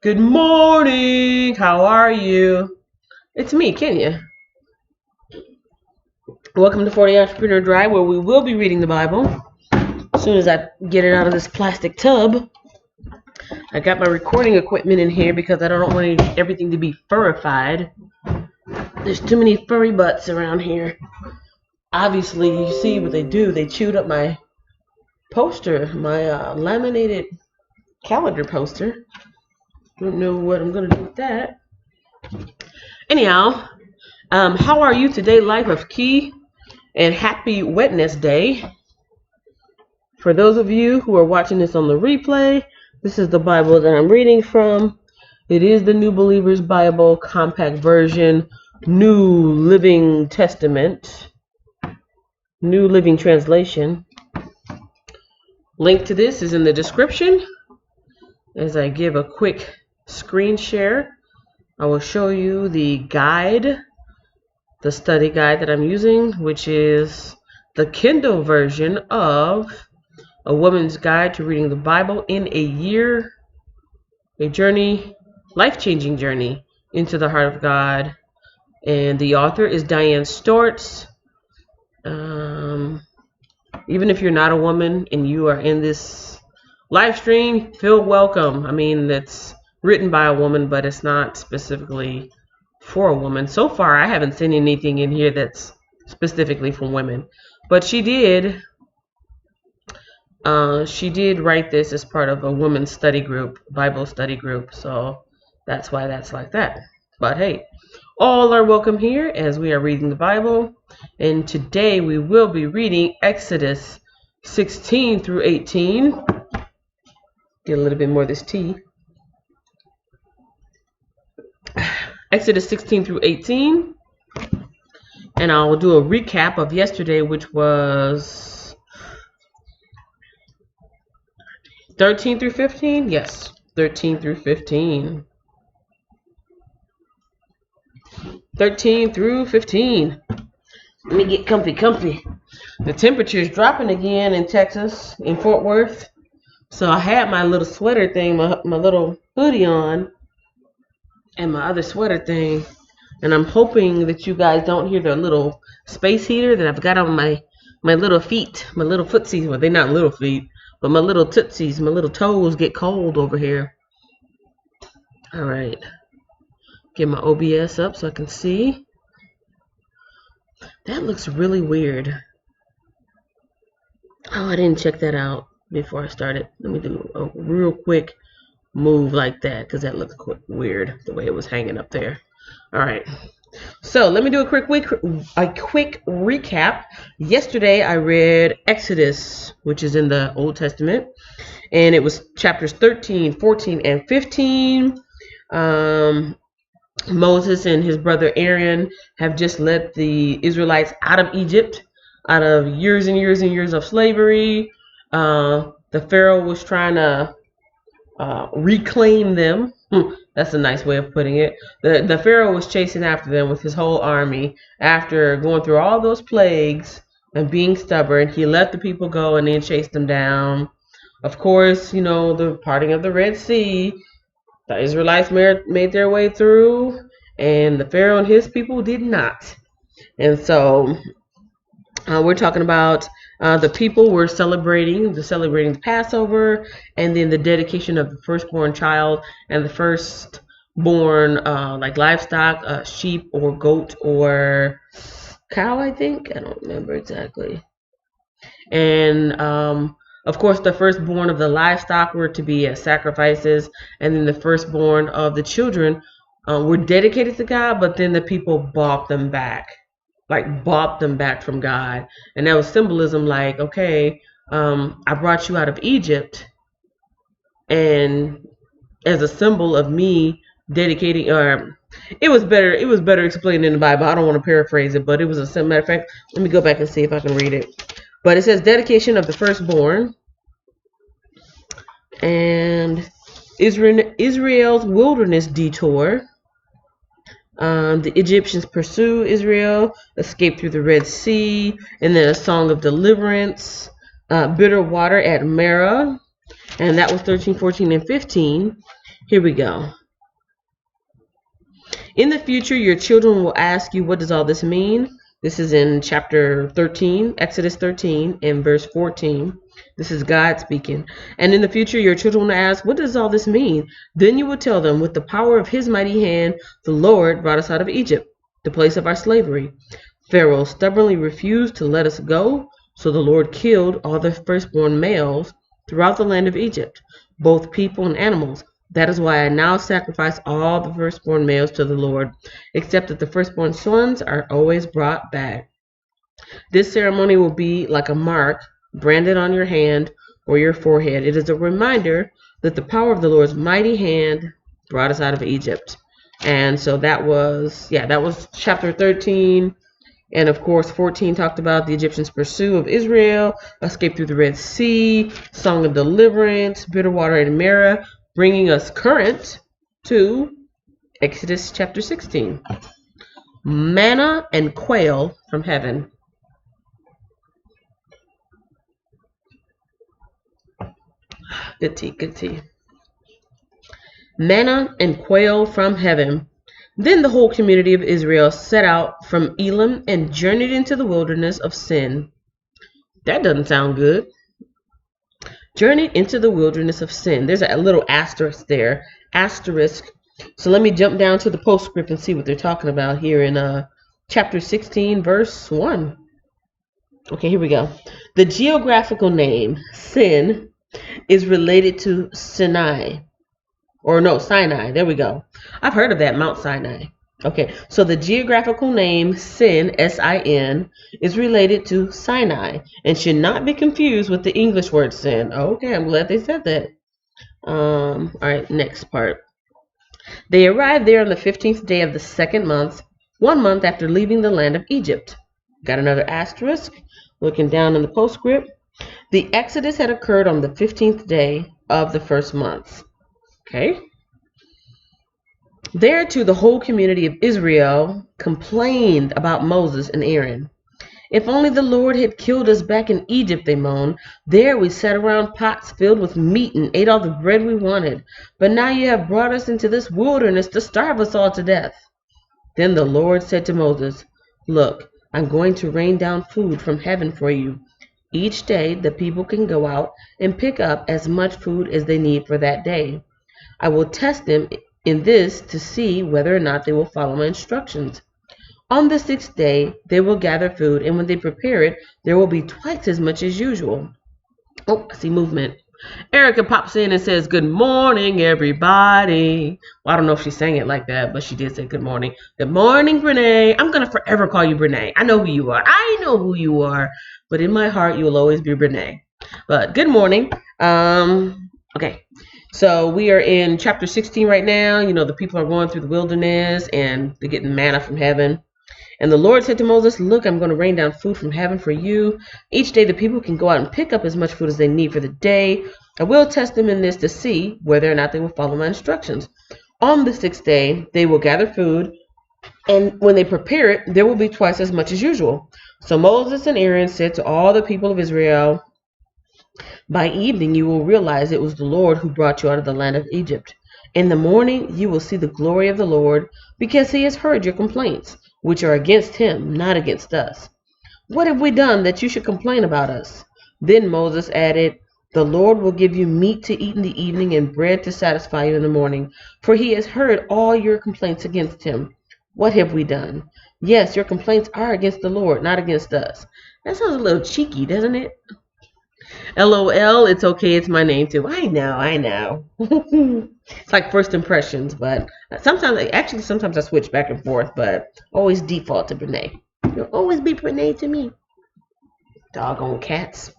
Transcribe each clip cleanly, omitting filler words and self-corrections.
Good morning. How are you? It's me, Kenya. Welcome to 40 Entrepreneur Drive, where we will be reading the Bible. As soon as I get it out of this plastic tub, I got my recording equipment in here because I don't want everything to be furrified. There's too many furry butts around here. Obviously, you see what they do. They chewed up my poster, my laminated calendar poster. Don't know what I'm going to do with that. Anyhow, how are you today, Life of Key? And happy Wednesday. For those of you who are watching this on the replay, this is the Bible that I'm reading from. It is the New Believer's Bible, compact version, New Living Testament, New Living Translation. Link to this is in the description. As I give a quick screen share, I will show you the guide, the study guide that I'm using, which is the Kindle version of A Woman's Guide to Reading the Bible in a Year, a journey, life-changing journey into the heart of God. And the author is Diane Stortz. Even if you're not a woman and you are in this live stream, feel welcome. I mean, it's written by a woman, but it's not specifically for a woman. So far, I haven't seen anything in here that's specifically for women. But she did write this as part of a women's study group, Bible study group. So that's why that's like that. But hey, all are welcome here as we are reading the Bible. And today we will be reading Exodus 16 through 18. Get a little bit more of this tea. Exodus 16 through 18. And I'll do a recap of yesterday, which was 13 through 15? Yes, 13 through 15. 13 through 15. Let me get comfy. The temperature is dropping again in Texas, in Fort Worth. So I had my little sweater thing, my little hoodie on, and my other sweater thing. And I'm hoping that you guys don't hear the little space heater that I've got on my little feet, my little footsies. Well, they're not little feet, but my little tootsies, my little toes get cold over here. All right. Get my OBS up so I can see. That looks really weird. Oh, I didn't check that out before I started. Let me do a real quick move like that because that looks weird the way it was hanging up there. All right. So let me do a quick recap. Yesterday I read Exodus, which is in the Old Testament, and it was chapters 13, 14, and 15. Moses and his brother Aaron have just led the Israelites out of Egypt, out of years and years and years of slavery. The Pharaoh was trying to reclaim them. That's a nice way of putting it. The Pharaoh was chasing after them with his whole army. After going through all those plagues and being stubborn, he let the people go and then chased them down. Of course, you know, the parting of the Red Sea. The Israelites made their way through, and the Pharaoh and his people did not. And so we're talking about the people were celebrating the Passover, and then the dedication of the firstborn child and the firstborn like livestock, sheep or goat or cow, I think. I don't remember exactly. And of course, the firstborn of the livestock were to be as sacrifices, and then the firstborn of the children were dedicated to God, but then the people bought them back from God. And that was symbolism like, okay, I brought you out of Egypt, and as a symbol of me dedicating, it was better explained in the Bible. I don't want to paraphrase it, but it was a matter of fact. Let me go back and see if I can read it. But it says dedication of the firstborn, and Israel's wilderness detour. The Egyptians pursue Israel, escape through the Red Sea, and then a song of deliverance, bitter water at Marah, and that was 13, 14, and 15. Here we go. In the future, your children will ask you, what does all this mean? This is in chapter 13, Exodus 13, and verse 14. This is God speaking. And in the future, your children will ask, what does all this mean? Then you will tell them, with the power of his mighty hand, the Lord brought us out of Egypt, the place of our slavery. Pharaoh stubbornly refused to let us go, so the Lord killed all the firstborn males throughout the land of Egypt, both people and animals. That is why I now sacrifice all the firstborn males to the Lord, except that the firstborn sons are always brought back. This ceremony will be like a mark branded on your hand or your forehead. It is a reminder that the power of the Lord's mighty hand brought us out of Egypt. And so that was chapter 13. And of course, 14 talked about the Egyptians' pursuit of Israel, escape through the Red Sea, song of deliverance, bitter water in Merah, bringing us current to Exodus chapter 16. Manna and quail from heaven. Good tea, good tea. Manna and quail from heaven. Then the whole community of Israel set out from Elim and journeyed into the wilderness of Sin. That doesn't sound good. Journeyed into the wilderness of Sin. There's a little asterisk there. Asterisk. So let me jump down to the postscript and see what they're talking about here in chapter 16, verse 1. Okay, here we go. The geographical name, Sin, is related to Sinai. Or no, Sinai. There we go. I've heard of that, Mount Sinai. Okay, so the geographical name Sin, S-I-N, is related to Sinai and should not be confused with the English word sin. Okay, I'm glad they said that. All right, next part. They arrived there on the 15th day of the second month, 1 month after leaving the land of Egypt. Got another asterisk. Looking down in the postscript. The Exodus had occurred on the 15th day of the first month. Okay. There too, the whole community of Israel complained about Moses and Aaron. If only the Lord had killed us back in Egypt, they moaned. There we sat around pots filled with meat and ate all the bread we wanted. But now you have brought us into this wilderness to starve us all to death. Then the Lord said to Moses, look, I'm going to rain down food from heaven for you. Each day the people can go out and pick up as much food as they need for that day. I will test them in this to see whether or not they will follow my instructions. On the 6th day, they will gather food, and when they prepare it, there will be twice as much as usual. Oh, I see movement. Erica pops in and says, good morning, everybody. Well, I don't know if she sang it like that, but she did say good morning. Good morning, Brene. I'm going to forever call you Brene. I know who you are. I know who you are. But in my heart, you will always be Brene. But good morning. Okay. So we are in chapter 16 right now. You know, the people are going through the wilderness and they're getting manna from heaven. And the Lord said to Moses, look, I'm going to rain down food from heaven for you. Each day the people can go out and pick up as much food as they need for the day. I will test them in this to see whether or not they will follow my instructions. On the 6th day, they will gather food. And when they prepare it, there will be twice as much as usual. So Moses and Aaron said to all the people of Israel, by evening you will realize it was the Lord who brought you out of the land of Egypt. In the morning you will see the glory of the Lord, because he has heard your complaints, which are against him, not against us. What have we done that you should complain about us? Then Moses added, the Lord will give you meat to eat in the evening and bread to satisfy you in the morning, for he has heard all your complaints against him. What have we done? Yes, your complaints are against the Lord, not against us. That sounds a little cheeky, doesn't it? LOL, it's okay, it's my name too. I know. It's like first impressions, but sometimes I switch back and forth, but always default to Brene. You'll always be Brene to me. Doggone cats.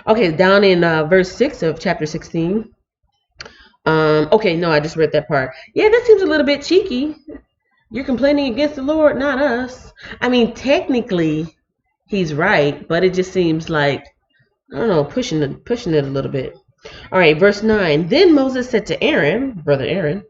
Okay, down in verse 6 of chapter 16. Okay, no, I just read that part. Yeah, that seems a little bit cheeky. You're complaining against the Lord, not us. I mean, technically, he's right, but it just seems like, I don't know, pushing it a little bit. All right, verse 9. Then Moses said to Aaron, brother Aaron,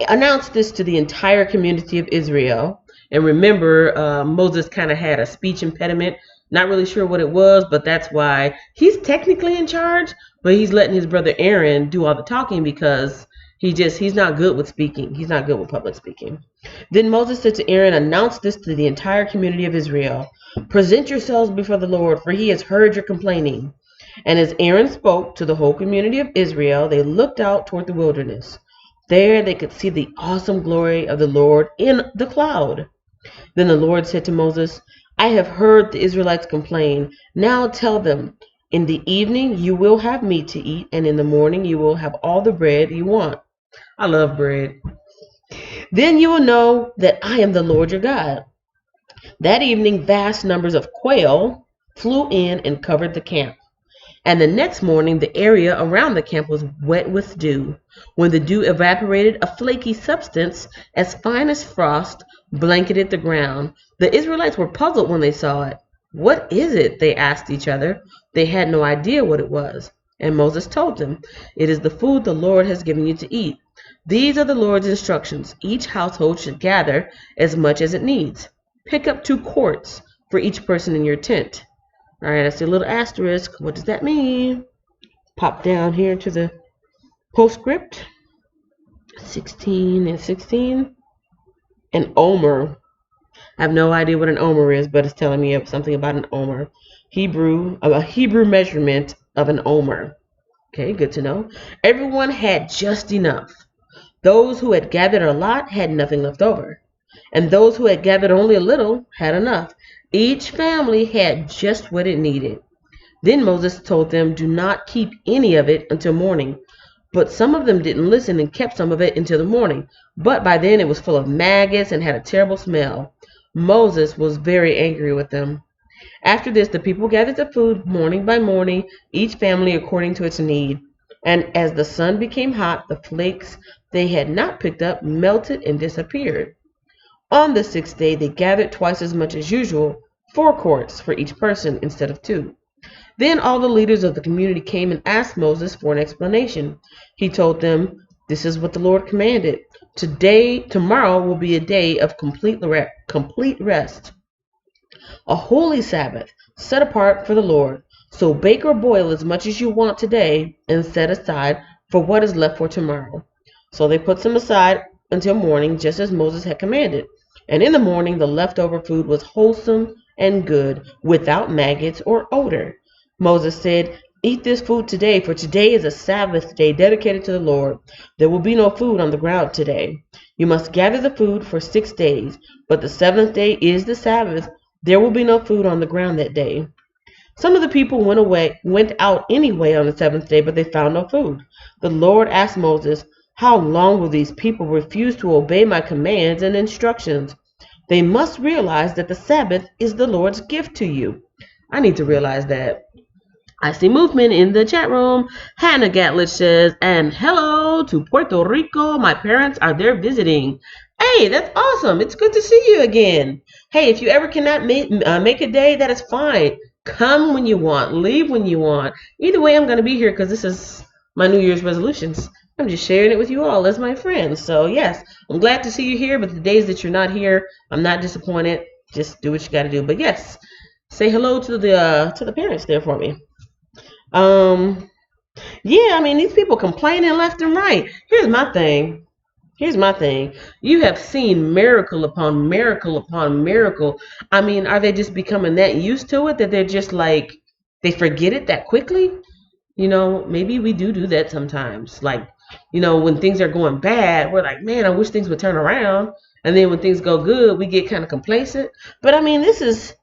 announce this to the entire community of Israel. And remember, Moses kind of had a speech impediment. Not really sure what it was, but that's why he's technically in charge, but he's letting his brother Aaron do all the talking because He's not good with speaking. He's not good with public speaking. Then Moses said to Aaron, announce this to the entire community of Israel. Present yourselves before the Lord, for he has heard your complaining. And as Aaron spoke to the whole community of Israel, they looked out toward the wilderness. There they could see the awesome glory of the Lord in the cloud. Then the Lord said to Moses, I have heard the Israelites complain. Now tell them, in the evening you will have meat to eat, and in the morning you will have all the bread you want. I love bread. Then you will know that I am the Lord your God. That evening, vast numbers of quail flew in and covered the camp. And the next morning, the area around the camp was wet with dew. When the dew evaporated, a flaky substance as fine as frost blanketed the ground. The Israelites were puzzled when they saw it. What is it? They asked each other. They had no idea what it was. And Moses told them, it is the food the Lord has given you to eat. These are the Lord's instructions. Each household should gather as much as it needs. Pick up 2 quarts for each person in your tent. All right, I see a little asterisk. What does that mean? Pop down here to the postscript. 16 and 16. An omer. I have no idea what an omer is, but it's telling me something about an omer. A Hebrew measurement of an omer. Okay, good to know. Everyone had just enough. Those who had gathered a lot had nothing left over. And those who had gathered only a little had enough. Each family had just what it needed. Then Moses told them, do not keep any of it until morning. But some of them didn't listen and kept some of it until the morning. But by then it was full of maggots and had a terrible smell. Moses was very angry with them. After this, the people gathered the food morning by morning, each family according to its need. And as the sun became hot, the flakes they had not picked up melted and disappeared. On the 6th day, they gathered twice as much as usual, 4 quarts for each person instead of 2. Then all the leaders of the community came and asked Moses for an explanation. He told them, this is what the Lord commanded. Tomorrow will be a day of complete rest, a holy Sabbath set apart for the Lord. So bake or boil as much as you want today and set aside for what is left for tomorrow. So they put some aside until morning, just as Moses had commanded. And in the morning, the leftover food was wholesome and good, without maggots or odor. Moses said, eat this food today, for today is a Sabbath day dedicated to the Lord. There will be no food on the ground today. You must gather the food for 6 days, but the 7th day is the Sabbath. There will be no food on the ground that day. Some of the people went out anyway on the 7th day, but they found no food. The Lord asked Moses, how long will these people refuse to obey my commands and instructions? They must realize that the Sabbath is the Lord's gift to you. I need to realize that. I see movement in the chat room. Hannah Gatlich says, and hello to Puerto Rico. My parents are there visiting. Hey, that's awesome. It's good to see you again. Hey, if you ever cannot make a day, that is fine. Come when you want. Leave when you want. Either way, I'm going to be here because this is my New Year's resolutions. I'm just sharing it with you all as my friends. So, yes, I'm glad to see you here. But the days that you're not here, I'm not disappointed. Just do what you got to do. But, yes, say hello to the parents there for me. Yeah, I mean, these people complaining left and right. Here's my thing. You have seen miracle upon miracle upon miracle. I mean, are they just becoming that used to it that they're just like, they forget it that quickly? You know, maybe we do that sometimes. Like, you know, when things are going bad, we're like, man, I wish things would turn around. And then when things go good, we get kind of complacent. But I mean, this is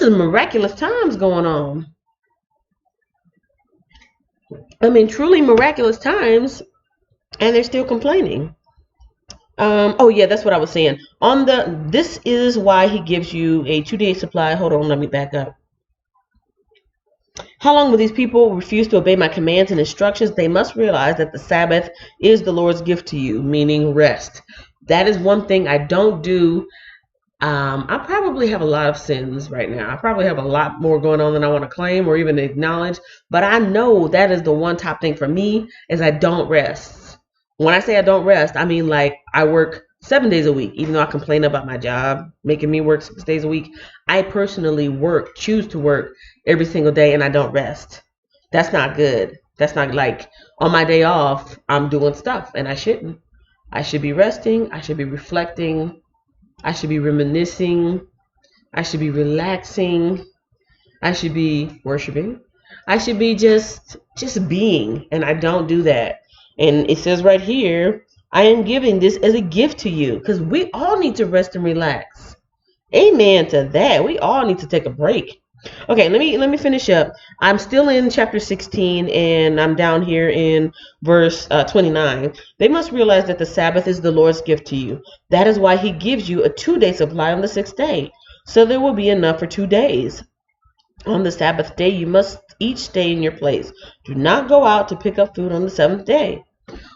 miraculous times going on. I mean, truly miraculous times, and they're still complaining. Oh yeah, that's what I was saying. This is why he gives you a 2-day supply. Hold on, let me back up. How long will these people refuse to obey my commands and instructions? They must realize that the Sabbath is the Lord's gift to you, meaning rest. That is one thing I don't do. I probably have a lot of sins right now. I probably have a lot more going on than I want to claim or even acknowledge. But I know that is the one top thing for me is I don't rest. When I say I don't rest, I mean like I work 7 days a week, even though I complain about my job making me work 6 days a week. I personally choose to work every single day and I don't rest. That's not good. That's not like on my day off, I'm doing stuff, and I shouldn't. I should be resting. I should be reflecting. I should be reminiscing. I should be relaxing. I should be worshiping. I should be just being, and I don't do that. And it says right here, I am giving this as a gift to you because we all need to rest and relax. Amen to that. We all need to take a break. Okay, let me finish up. I'm still in chapter 16, and I'm down here in verse 29. They must realize that the Sabbath is the Lord's gift to you. That is why he gives you a 2-day supply on the 6th day. So there will be enough for 2 days. On the Sabbath day, you must each stay in your place. Do not go out to pick up food on the 7th day.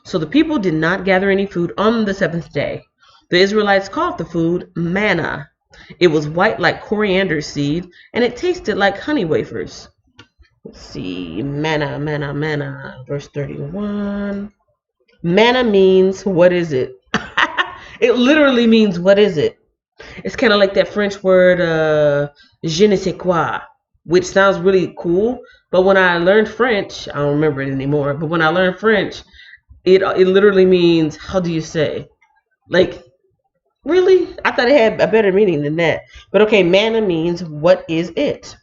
So the people did not gather any food on the 7th day. The Israelites called the food manna. It was white like coriander seed, and it tasted like honey wafers. Let's see, manna, manna, manna, verse 31. Manna means, what is it? It literally means, what is it? It's kind of like that French word, je ne sais quoi, which sounds really cool. But when I learned French, I don't remember it anymore, but when I learned French, it literally means, how do you say? Like, really? I thought it had a better meaning than that. But okay, manna means, what is it?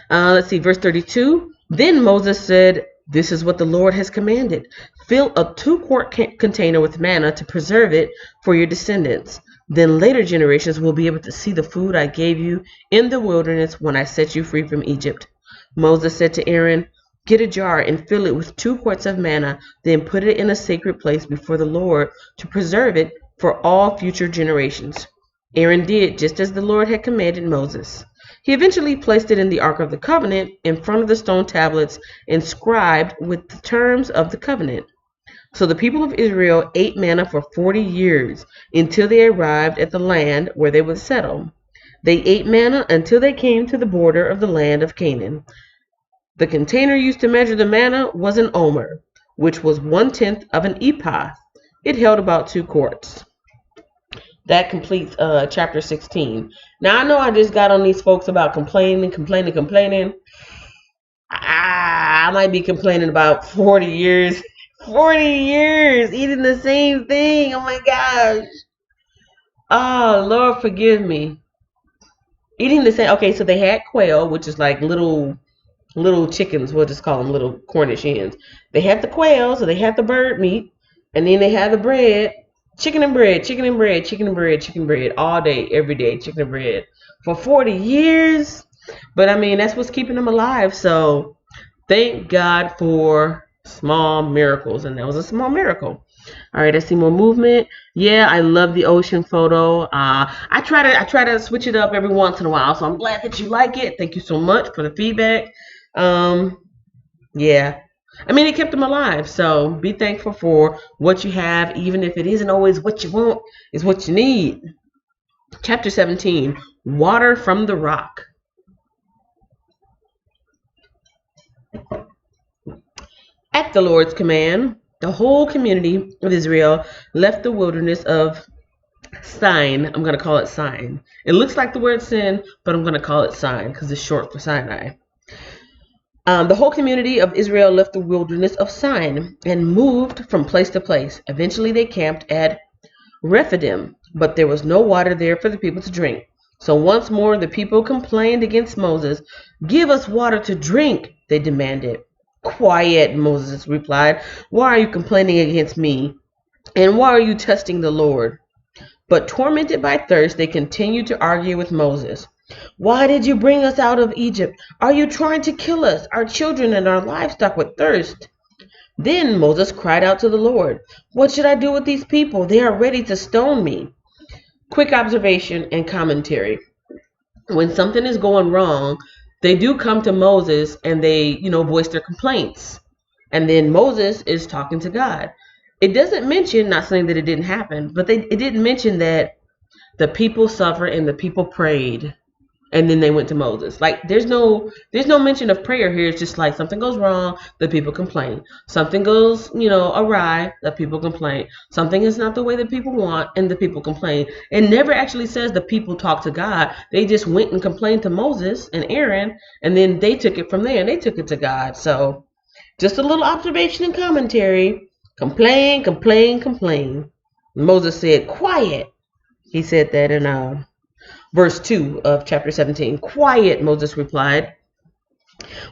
Let's see, verse 32. Then Moses said, this is what the Lord has commanded. Fill a 2-quart container with manna to preserve it for your descendants. Then later generations will be able to see the food I gave you in the wilderness when I set you free from Egypt. Moses said to Aaron, get a jar and fill it with 2 quarts of manna, then put it in a sacred place before the Lord to preserve it for all future generations. Aaron did just as the Lord had commanded Moses. He eventually placed it in the Ark of the Covenant in front of the stone tablets inscribed with the terms of the covenant. So the people of Israel ate manna for 40 years until they arrived at the land where they would settle. They ate manna until they came to the border of the land of Canaan. The container used to measure the manna was an omer, which was 1/10 of an ephah. It held about 2 quarts. That completes chapter 16. Now, I know I just got on these folks about complaining. I might be complaining about 40 years. 40 years eating the same thing. Oh my gosh. Oh, Lord, forgive me. Eating the same. Okay, so they had quail, which is like little chickens. We'll just call them little Cornish hens. They had the quail, so they had the bird meat. And then they had the bread. Chicken and bread, chicken and bread, chicken and bread, chicken and bread, all day, every day, chicken and bread for 40 years. But I mean, that's what's keeping them alive. So thank God for small miracles. And that was a small miracle. All right, I see more movement. Yeah, I love the ocean photo. I try to switch it up every once in a while. So I'm glad that you like it. Thank you so much for the feedback. Yeah. I mean, it kept them alive, so be thankful for what you have, even if it isn't always what you want, it's what you need. Chapter 17, water from the rock. At the Lord's command, the whole community of Israel left the wilderness of Sin. I'm going to call it Sin. It looks like the word sin, but I'm going to call it Sin because it's short for Sinai. The whole community of Israel left the wilderness of Sin and moved from place to place. Eventually they camped at Rephidim, but there was no water there for the people to drink. So once more the people complained against Moses. Give us water to drink, they demanded. Quiet, Moses replied. Why are you complaining against me? And why are you testing the Lord? But tormented by thirst, they continued to argue with Moses. Why did you bring us out of Egypt? Are you trying to kill us, our children, and our livestock with thirst? Then Moses cried out to the Lord, what should I do with these people? They are ready to stone me. Quick observation and commentary. When something is going wrong, they do come to Moses and they, voice their complaints. And then Moses is talking to God. It doesn't mention, not saying that it didn't happen, but it didn't mention that the people suffered and the people prayed. And then they went to Moses. Like there's no mention of prayer here. It's just like something goes wrong, the people complain. Something goes, awry, the people complain. Something is not the way that people want, and the people complain. It never actually says the people talk to God. They just went and complained to Moses and Aaron, and then they took it from there and they took it to God. So Just a little observation and commentary. Complain, complain, complain. Moses said, quiet. He said that in verse 2 of chapter 17. Quiet, Moses replied.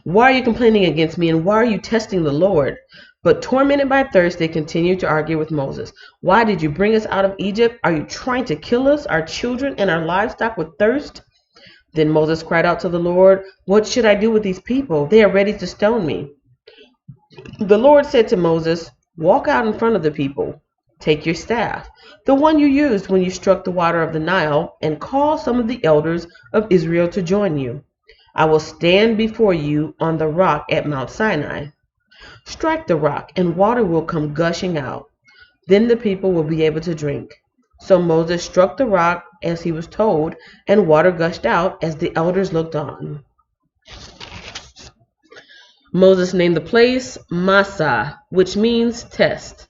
Why are you complaining against me, and why are you testing the Lord? But tormented by thirst, they continued to argue with Moses. Why did you bring us out of Egypt? Are you trying to kill us, our children, and our livestock with thirst? Then Moses cried out to the Lord, what should I do with these people? They are ready to stone me. The Lord said to Moses, walk out in front of the people. Take your staff, the one you used when you struck the water of the Nile, and call some of the elders of Israel to join you. I will stand before you on the rock at Mount Sinai. Strike the rock, and water will come gushing out. Then the people will be able to drink. So Moses struck the rock as he was told, and water gushed out as the elders looked on. Moses named the place Massah, which means test,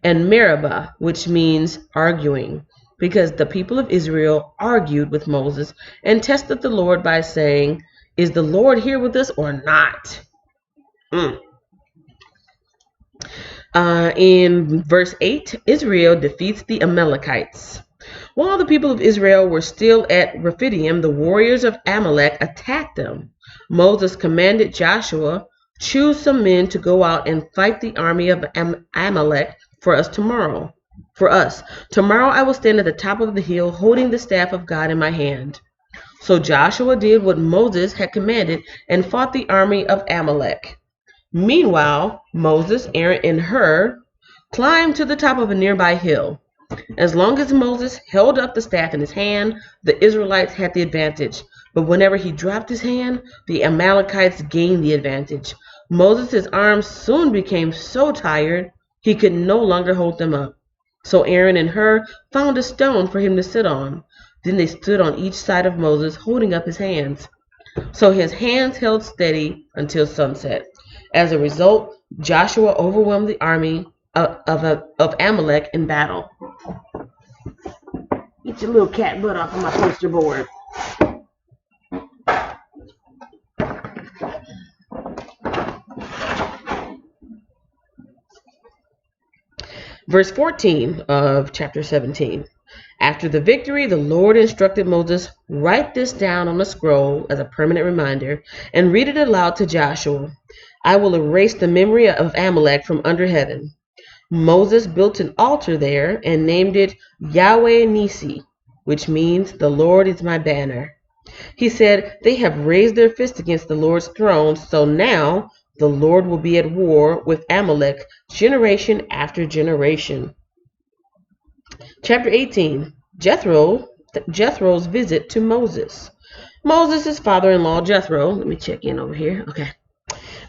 and Meribah, which means arguing, because the people of Israel argued with Moses and tested the Lord by saying, is the Lord here with us or not? In verse 8, Israel defeats the Amalekites. While the people of Israel were still at Rephidim, the warriors of Amalek attacked them. Moses commanded Joshua, choose some men to go out and fight the army of Amalek for us tomorrow. Tomorrow I will stand at the top of the hill holding the staff of God in my hand. So Joshua did what Moses had commanded and fought the army of Amalek. Meanwhile, Moses, Aaron, and Hur climbed to the top of a nearby hill. As long as Moses held up the staff in his hand, the Israelites had the advantage. But whenever he dropped his hand, the Amalekites gained the advantage. Moses' arms soon became so tired he could no longer hold them up. So Aaron and Hur found a stone for him to sit on. Then they stood on each side of Moses, holding up his hands. So his hands held steady until sunset. As a result, Joshua overwhelmed the army of Amalek in battle. Get your little cat butt off of my poster board. Verse 14 of chapter 17. After the victory, the Lord instructed Moses, write this down on a scroll as a permanent reminder and read it aloud to Joshua. I will erase the memory of Amalek from under heaven. Moses built an altar there and named it Yahweh Nisi, which means the Lord is my banner. He said, they have raised their fist against the Lord's throne, so now the Lord will be at war with Amalek generation after generation. Chapter 18, Jethro's visit to Moses. Moses' father-in-law, Jethro, let me check in over here. Okay.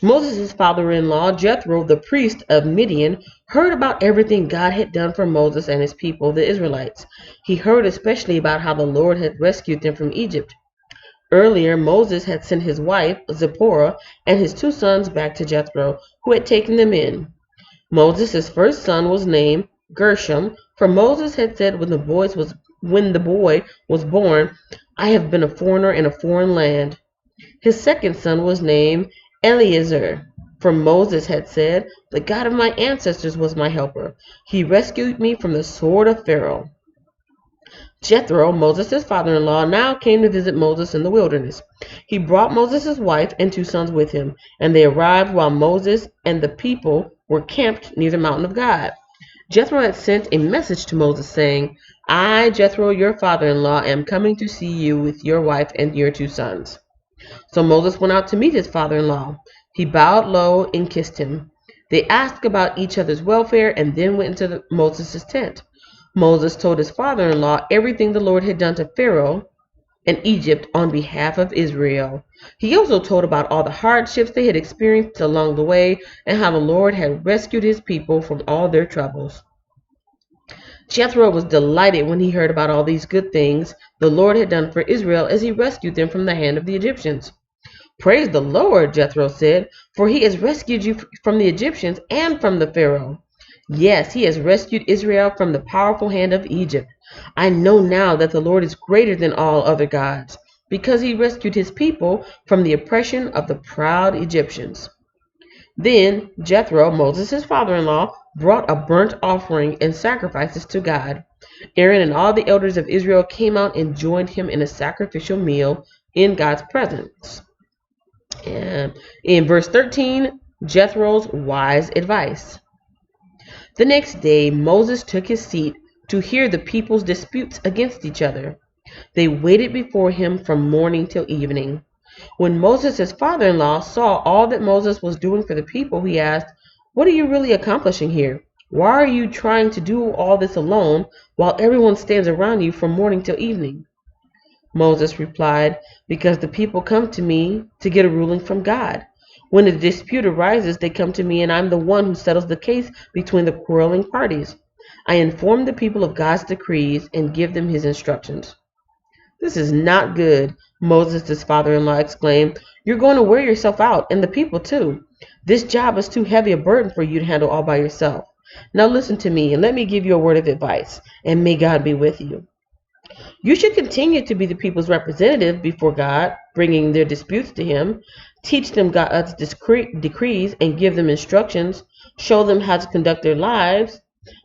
Moses' father-in-law, Jethro, the priest of Midian, heard about everything God had done for Moses and his people, the Israelites. He heard especially about how the Lord had rescued them from Egypt. Earlier, Moses had sent his wife, Zipporah, and his 2 sons back to Jethro, who had taken them in. Moses' first son was named Gershom, for Moses had said when the boy was born, I have been a foreigner in a foreign land. His second son was named Eleazar, for Moses had said, the God of my ancestors was my helper. He rescued me from the sword of Pharaoh. Jethro, Moses' father-in-law, now came to visit Moses in the wilderness. He brought Moses' wife and 2 sons with him, and they arrived while Moses and the people were camped near the mountain of God. Jethro had sent a message to Moses saying, I, Jethro, your father-in-law, am coming to see you with your wife and your 2 sons. So Moses went out to meet his father-in-law. He bowed low and kissed him. They asked about each other's welfare and then went into Moses' tent. Moses told his father-in-law everything the Lord had done to Pharaoh and Egypt on behalf of Israel. He also told about all the hardships they had experienced along the way and how the Lord had rescued his people from all their troubles. Jethro was delighted when he heard about all these good things the Lord had done for Israel as he rescued them from the hand of the Egyptians. Praise the Lord, Jethro said, for he has rescued you from the Egyptians and from the Pharaoh. Yes, he has rescued Israel from the powerful hand of Egypt. I know now that the Lord is greater than all other gods, because he rescued his people from the oppression of the proud Egyptians. Then Jethro, Moses' father-in-law, brought a burnt offering and sacrifices to God. Aaron and all the elders of Israel came out and joined him in a sacrificial meal in God's presence. And in verse 13, Jethro's wise advice. The next day, Moses took his seat to hear the people's disputes against each other. They waited before him from morning till evening. When Moses' father-in-law saw all that Moses was doing for the people, he asked, "What are you really accomplishing here? Why are you trying to do all this alone while everyone stands around you from morning till evening?" Moses replied, "Because the people come to me to get a ruling from God. When a dispute arises, they come to me, and I'm the one who settles the case between the quarreling parties. I inform the people of God's decrees and give them his instructions." "This is not good," Moses' father-in-law exclaimed. "You're going to wear yourself out, and the people too. This job is too heavy a burden for you to handle all by yourself. Now listen to me, and let me give you a word of advice, and may God be with you. You should continue to be the people's representative before God, bringing their disputes to him. Teach them God's decrees and give them instructions. Show them how to conduct their lives.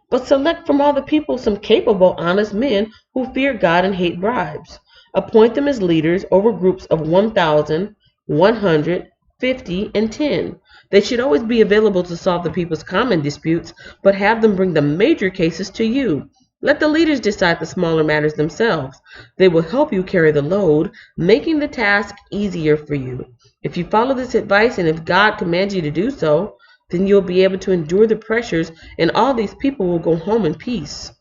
But select from all the people some capable, honest men who fear God and hate bribes. Appoint them as leaders over groups of 1,000, 100, 50, and 10. They should always be available to solve the people's common disputes, but have them bring the major cases to you. Let the leaders decide the smaller matters themselves. They will help you carry the load, making the task easier for you. If you follow this advice, and if God commands you to do so, then you'll be able to endure the pressures, and all these people will go home in peace."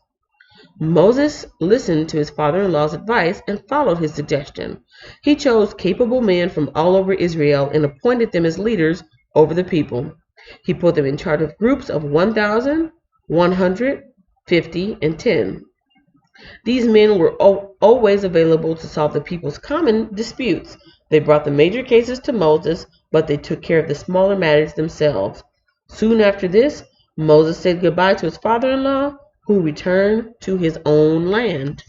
Moses listened to his father-in-law's advice and followed his suggestion. He chose capable men from all over Israel and appointed them as leaders over the people. He put them in charge of groups of 1,000, 100, 50, and 10. These men were always available to solve the people's common disputes. They brought the major cases to Moses, but they took care of the smaller matters themselves. Soon after this, Moses said goodbye to his father-in-law, who returned to his own land.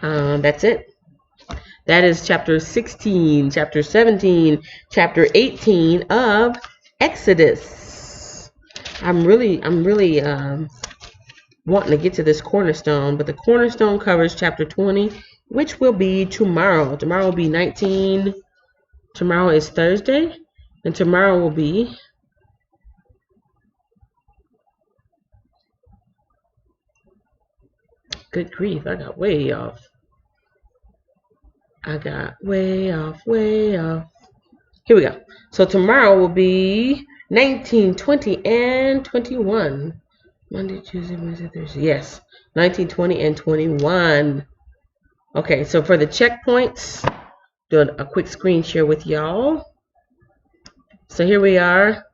That's it. That is chapter 16, chapter 17, chapter 18 of Exodus. I'm really wanting to get to this cornerstone, but the cornerstone covers chapter 20, which will be tomorrow. Tomorrow will be 19. Tomorrow is Thursday, and tomorrow will be good grief, I got way off. Way off. Here we go. So tomorrow will be 19, 20, and 21. Monday, Tuesday, Wednesday, Thursday. Yes, 19, 20, and 21. Okay, so for the checkpoints, doing a quick screen share with y'all. So here we are.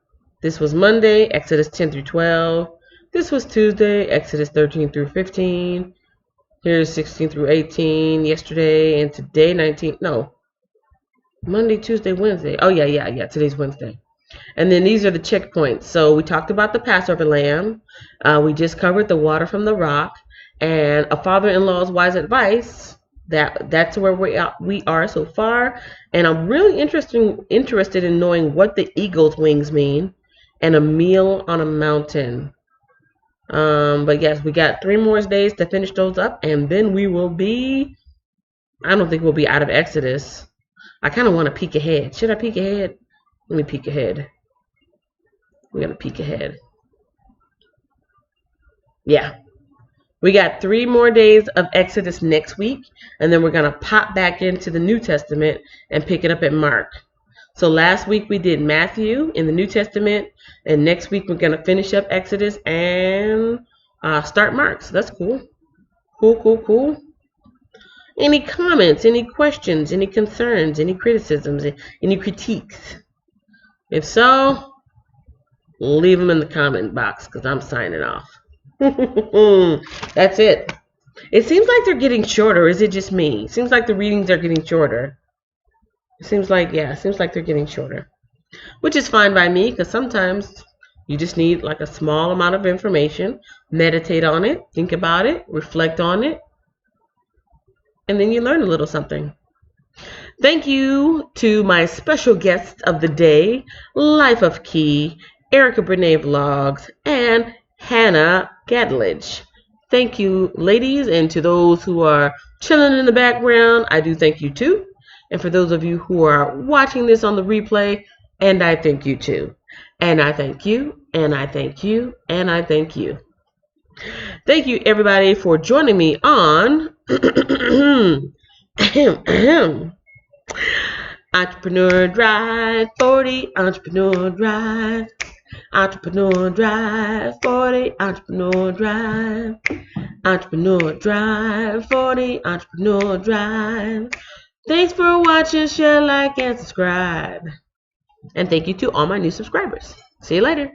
This was Monday, Exodus 10 through 12. This was Tuesday, Exodus 13 through 15. Here's 16 through 18 yesterday, and today 19. No, Monday, Tuesday, Wednesday. Oh, yeah. Today's Wednesday. And then these are the checkpoints. So we talked about the Passover lamb. We just covered the water from the rock, and a father-in-law's wise advice. That's where we are so far. And I'm really interested in knowing what the eagle's wings mean, and a meal on a mountain. But yes, we got 3 more days to finish those up, and then we will be, I don't think we'll be out of Exodus. I kind of want to peek ahead. Should I peek ahead? Let me peek ahead. We got to peek ahead. Yeah. We got 3 more days of Exodus next week, and then we're going to pop back into the New Testament and pick it up at Mark. So last week we did Matthew in the New Testament, and next week we're going to finish up Exodus and start Mark. So that's cool. Cool. Any comments, any questions, any concerns, any criticisms, any critiques? If so, leave them in the comment box, because I'm signing off. That's it. It seems like they're getting shorter. Is it just me? It seems like the readings are getting shorter. It seems like they're getting shorter, which is fine by me, because sometimes you just need like a small amount of information, meditate on it, think about it, reflect on it, and then you learn a little something. Thank you to my special guests of the day, Life of Key, Erica Brene Vlogs, and Hannah Gadlich. Thank you, ladies, and to those who are chilling in the background, I do thank you too. And for those of you who are watching this on the replay, and I thank you too. And I thank you, and I thank you, and I thank you. Thank you, everybody, for joining me on Entrepreneur Drive 40, Entrepreneur Drive, Entrepreneur Drive 40, Entrepreneur Drive, Entrepreneur Drive 40, Entrepreneur Drive. Thanks for watching, share, like, and subscribe. And thank you to all my new subscribers. See you later.